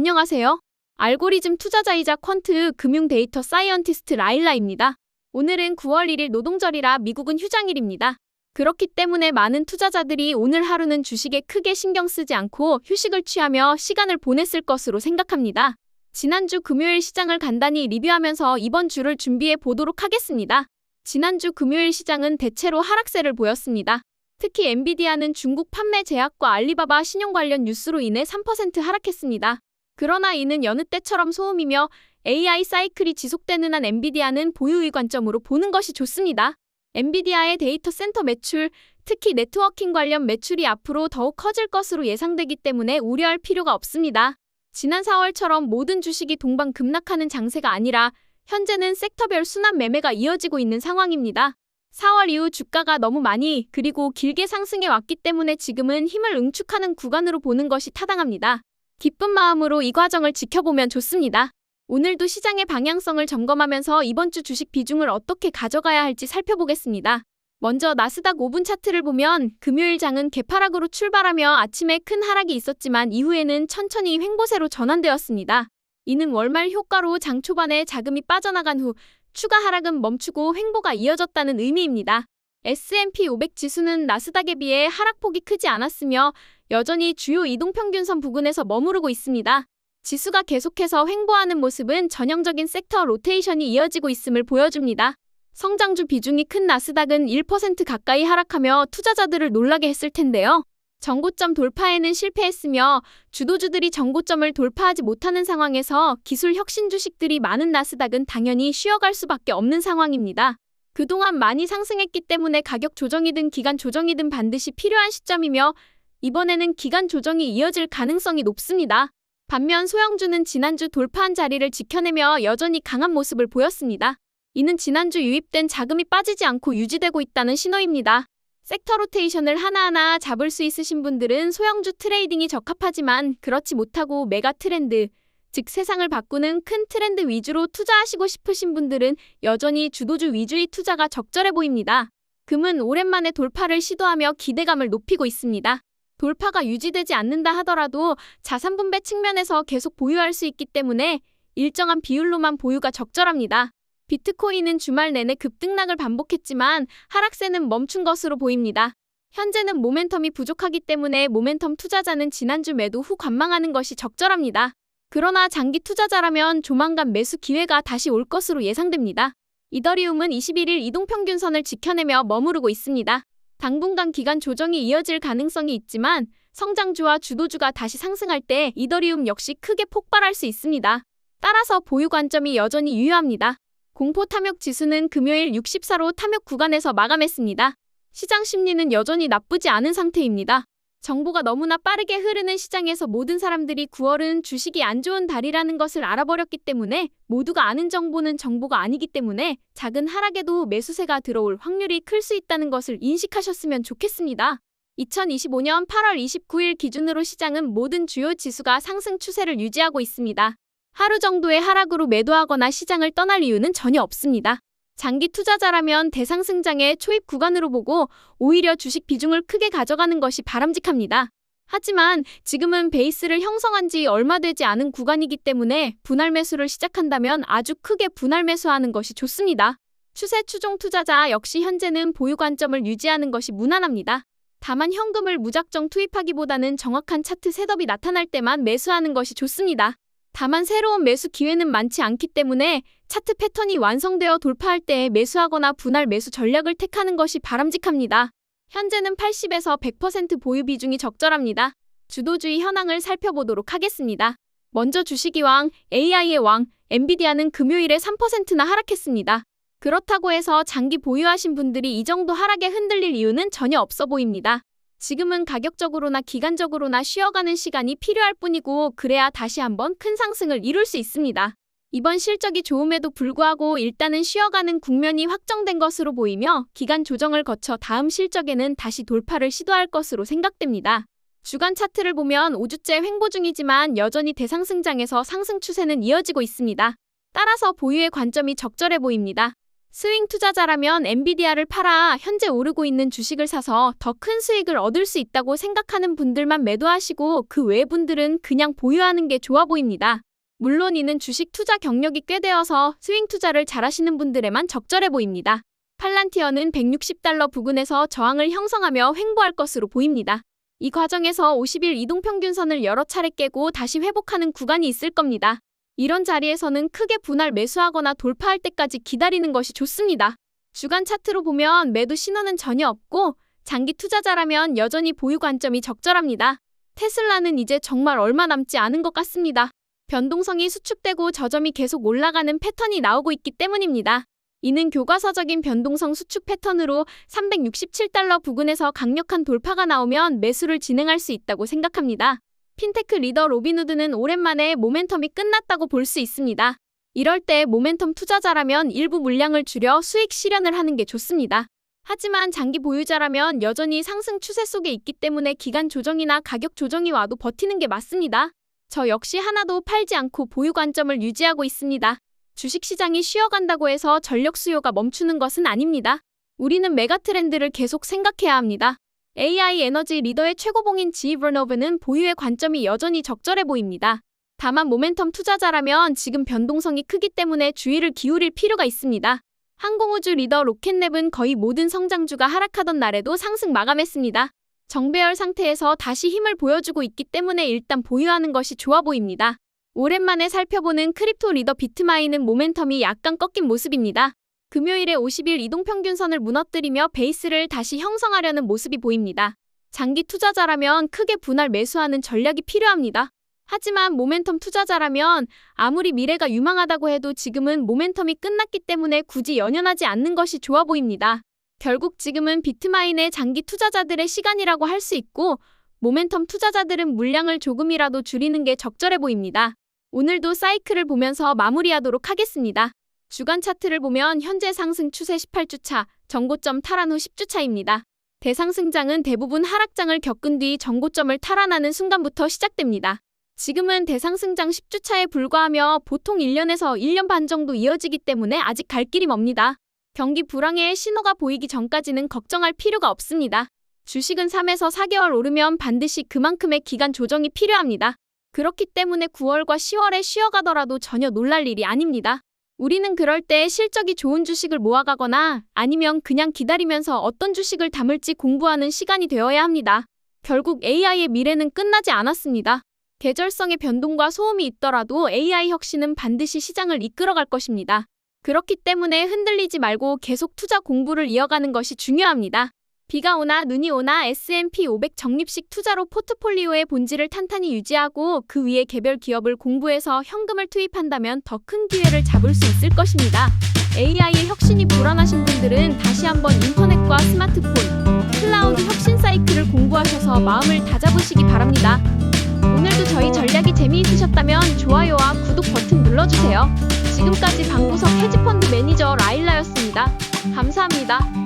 안녕하세요. 알고리즘 투자자이자 퀀트 금융 데이터 사이언티스트 라일라입니다. 오늘은 9월 1일 노동절이라 미국은 휴장일입니다. 그렇기 때문에 많은 투자자들이 오늘 하루는 주식에 크게 신경 쓰지 않고 휴식을 취하며 시간을 보냈을 것으로 생각합니다. 지난주 금요일 시장을 간단히 리뷰하면서 이번 주를 준비해 보도록 하겠습니다. 지난주 금요일 시장은 대체로 하락세를 보였습니다. 특히 엔비디아는 중국 판매 제약과 알리바바 신용 관련 뉴스로 인해 3% 하락했습니다. 그러나 이는 여느 때처럼 소음이며 AI 사이클이 지속되는 한 엔비디아는 보유의 관점으로 보는 것이 좋습니다. 엔비디아의 데이터 센터 매출, 특히 네트워킹 관련 매출이 앞으로 더욱 커질 것으로 예상되기 때문에 우려할 필요가 없습니다. 지난 4월처럼 모든 주식이 동반 급락하는 장세가 아니라 현재는 섹터별 순환 매매가 이어지고 있는 상황입니다. 4월 이후 주가가 너무 많이 그리고 길게 상승해 왔기 때문에 지금은 힘을 응축하는 구간으로 보는 것이 타당합니다. 기쁜 마음으로 이 과정을 지켜보면 좋습니다. 오늘도 시장의 방향성을 점검하면서 이번 주 주식 비중을 어떻게 가져가야 할지 살펴보겠습니다. 먼저 나스닥 5분 차트를 보면 금요일 장은 개파락으로 출발하며 아침에 큰 하락이 있었지만 이후에는 천천히 횡보세로 전환되었습니다. 이는 월말 효과로 장 초반에 자금이 빠져나간 후 추가 하락은 멈추고 횡보가 이어졌다는 의미입니다. S&P 500 지수는 나스닥에 비해 하락폭이 크지 않았으며 여전히 주요 이동평균선 부근에서 머무르고 있습니다. 지수가 계속해서 횡보하는 모습은 전형적인 섹터 로테이션이 이어지고 있음을 보여줍니다. 성장주 비중이 큰 나스닥은 1% 가까이 하락하며 투자자들을 놀라게 했을 텐데요. 정고점 돌파에는 실패했으며 주도주들이 정고점을 돌파하지 못하는 상황에서 기술 혁신 주식들이 많은 나스닥은 당연히 쉬어갈 수밖에 없는 상황입니다. 그동안 많이 상승했기 때문에 가격 조정이든 기간 조정이든 반드시 필요한 시점이며 이번에는 기간 조정이 이어질 가능성이 높습니다. 반면 소형주는 지난주 돌파한 자리를 지켜내며 여전히 강한 모습을 보였습니다. 이는 지난주 유입된 자금이 빠지지 않고 유지되고 있다는 신호입니다. 섹터 로테이션을 하나하나 잡을 수 있으신 분들은 소형주 트레이딩이 적합하지만 그렇지 못하고 메가 트렌드, 즉 세상을 바꾸는 큰 트렌드 위주로 투자하시고 싶으신 분들은 여전히 주도주 위주의 투자가 적절해 보입니다. 금은 오랜만에 돌파를 시도하며 기대감을 높이고 있습니다. 돌파가 유지되지 않는다 하더라도 자산 분배 측면에서 계속 보유할 수 있기 때문에 일정한 비율로만 보유가 적절합니다. 비트코인은 주말 내내 급등락을 반복했지만 하락세는 멈춘 것으로 보입니다. 현재는 모멘텀이 부족하기 때문에 모멘텀 투자자는 지난주 매도 후 관망하는 것이 적절합니다. 그러나 장기 투자자라면 조만간 매수 기회가 다시 올 것으로 예상됩니다. 이더리움은 21일 이동평균선을 지켜내며 머무르고 있습니다. 당분간 기간 조정이 이어질 가능성이 있지만 성장주와 주도주가 다시 상승할 때 이더리움 역시 크게 폭발할 수 있습니다. 따라서 보유 관점이 여전히 유효합니다. 공포 탐욕 지수는 금요일 64로 탐욕 구간에서 마감했습니다. 시장 심리는 여전히 나쁘지 않은 상태입니다. 정보가 너무나 빠르게 흐르는 시장에서 모든 사람들이 9월은 주식이 안 좋은 달이라는 것을 알아버렸기 때문에 모두가 아는 정보는 정보가 아니기 때문에 작은 하락에도 매수세가 들어올 확률이 클 수 있다는 것을 인식하셨으면 좋겠습니다. 2025년 8월 29일 기준으로 시장은 모든 주요 지수가 상승 추세를 유지하고 있습니다. 하루 정도의 하락으로 매도하거나 시장을 떠날 이유는 전혀 없습니다. 장기 투자자라면 대상승장의 초입 구간으로 보고 오히려 주식 비중을 크게 가져가는 것이 바람직합니다. 하지만 지금은 베이스를 형성한 지 얼마 되지 않은 구간이기 때문에 분할 매수를 시작한다면 아주 크게 분할 매수하는 것이 좋습니다. 추세 추종 투자자 역시 현재는 보유 관점을 유지하는 것이 무난합니다. 다만 현금을 무작정 투입하기보다는 정확한 차트 셋업이 나타날 때만 매수하는 것이 좋습니다. 다만 새로운 매수 기회는 많지 않기 때문에 차트 패턴이 완성되어 돌파할 때 매수하거나 분할 매수 전략을 택하는 것이 바람직합니다. 현재는 80에서 100% 보유 비중이 적절합니다. 주도주의 현황을 살펴보도록 하겠습니다. 먼저 주식의 왕, AI의 왕, 엔비디아는 금요일에 3%나 하락했습니다. 그렇다고 해서 장기 보유하신 분들이 이 정도 하락에 흔들릴 이유는 전혀 없어 보입니다. 지금은 가격적으로나 기간적으로나 쉬어가는 시간이 필요할 뿐이고 그래야 다시 한번 큰 상승을 이룰 수 있습니다. 이번 실적이 좋음에도 불구하고 일단은 쉬어가는 국면이 확정된 것으로 보이며 기간 조정을 거쳐 다음 실적에는 다시 돌파를 시도할 것으로 생각됩니다. 주간 차트를 보면 5주째 횡보 중이지만 여전히 대상승장에서 상승 추세는 이어지고 있습니다. 따라서 보유의 관점이 적절해 보입니다. 스윙 투자자라면 엔비디아를 팔아 현재 오르고 있는 주식을 사서 더 큰 수익을 얻을 수 있다고 생각하는 분들만 매도하시고 그 외 분들은 그냥 보유하는 게 좋아 보입니다. 물론 이는 주식 투자 경력이 꽤 되어서 스윙 투자를 잘하시는 분들에만 적절해 보입니다. 팔란티어는 $160 부근에서 저항을 형성하며 횡보할 것으로 보입니다. 이 과정에서 50일 이동평균선을 여러 차례 깨고 다시 회복하는 구간이 있을 겁니다. 이런 자리에서는 크게 분할 매수하거나 돌파할 때까지 기다리는 것이 좋습니다. 주간 차트로 보면 매도 신호는 전혀 없고 장기 투자자라면 여전히 보유 관점이 적절합니다. 테슬라는 이제 정말 얼마 남지 않은 것 같습니다. 변동성이 수축되고 저점이 계속 올라가는 패턴이 나오고 있기 때문입니다. 이는 교과서적인 변동성 수축 패턴으로 $367 부근에서 강력한 돌파가 나오면 매수를 진행할 수 있다고 생각합니다. 핀테크 리더 로빈후드는 오랜만에 모멘텀이 끝났다고 볼 수 있습니다. 이럴 때 모멘텀 투자자라면 일부 물량을 줄여 수익 실현을 하는 게 좋습니다. 하지만 장기 보유자라면 여전히 상승 추세 속에 있기 때문에 기간 조정이나 가격 조정이 와도 버티는 게 맞습니다. 저 역시 하나도 팔지 않고 보유 관점을 유지하고 있습니다. 주식시장이 쉬어간다고 해서 전력 수요가 멈추는 것은 아닙니다. 우리는 메가트렌드를 계속 생각해야 합니다. AI 에너지 리더의 최고봉인 GE Vernova는 보유의 관점이 여전히 적절해 보입니다. 다만 모멘텀 투자자라면 지금 변동성이 크기 때문에 주의를 기울일 필요가 있습니다. 항공우주 리더 로켓랩은 거의 모든 성장주가 하락하던 날에도 상승 마감했습니다. 정배열 상태에서 다시 힘을 보여주고 있기 때문에 일단 보유하는 것이 좋아 보입니다. 오랜만에 살펴보는 크립토 리더 비트마인은 모멘텀이 약간 꺾인 모습입니다. 금요일에 50일 이동평균선을 무너뜨리며 베이스를 다시 형성하려는 모습이 보입니다. 장기 투자자라면 크게 분할 매수하는 전략이 필요합니다. 하지만 모멘텀 투자자라면 아무리 미래가 유망하다고 해도 지금은 모멘텀이 끝났기 때문에 굳이 연연하지 않는 것이 좋아 보입니다. 결국 지금은 비트마인의 장기 투자자들의 시간이라고 할 수 있고 모멘텀 투자자들은 물량을 조금이라도 줄이는 게 적절해 보입니다. 오늘도 사이클을 보면서 마무리하도록 하겠습니다. 주간 차트를 보면 현재 상승 추세 18주차, 전고점 탈환 후 10주차입니다. 대상승장은 대부분 하락장을 겪은 뒤 전고점을 탈환하는 순간부터 시작됩니다. 지금은 대상승장 10주차에 불과하며 보통 1년에서 1년 반 정도 이어지기 때문에 아직 갈 길이 멉니다. 경기 불황의 신호가 보이기 전까지는 걱정할 필요가 없습니다. 주식은 3에서 4개월 오르면 반드시 그만큼의 기간 조정이 필요합니다. 그렇기 때문에 9월과 10월에 쉬어가더라도 전혀 놀랄 일이 아닙니다. 우리는 그럴 때 실적이 좋은 주식을 모아가거나 아니면 그냥 기다리면서 어떤 주식을 담을지 공부하는 시간이 되어야 합니다. 결국 AI의 미래는 끝나지 않았습니다. 계절성의 변동과 소음이 있더라도 AI 혁신은 반드시 시장을 이끌어갈 것입니다. 그렇기 때문에 흔들리지 말고 계속 투자 공부를 이어가는 것이 중요합니다. 비가 오나 눈이 오나 S&P 500 적립식 투자로 포트폴리오의 본질을 탄탄히 유지하고 그 위에 개별 기업을 공부해서 현금을 투입한다면 더 큰 기회를 잡을 수 있을 것입니다. AI의 혁신이 불안하신 분들은 다시 한번 인터넷과 스마트폰, 클라우드 혁신 사이클을 공부하셔서 마음을 다잡으시기 바랍니다. 오늘도 저희 전략이 재미있으셨다면 좋아요와 구독 버튼 눌러주세요. 지금까지 방구석 헤지펀드 매니저 라일라였습니다. 감사합니다.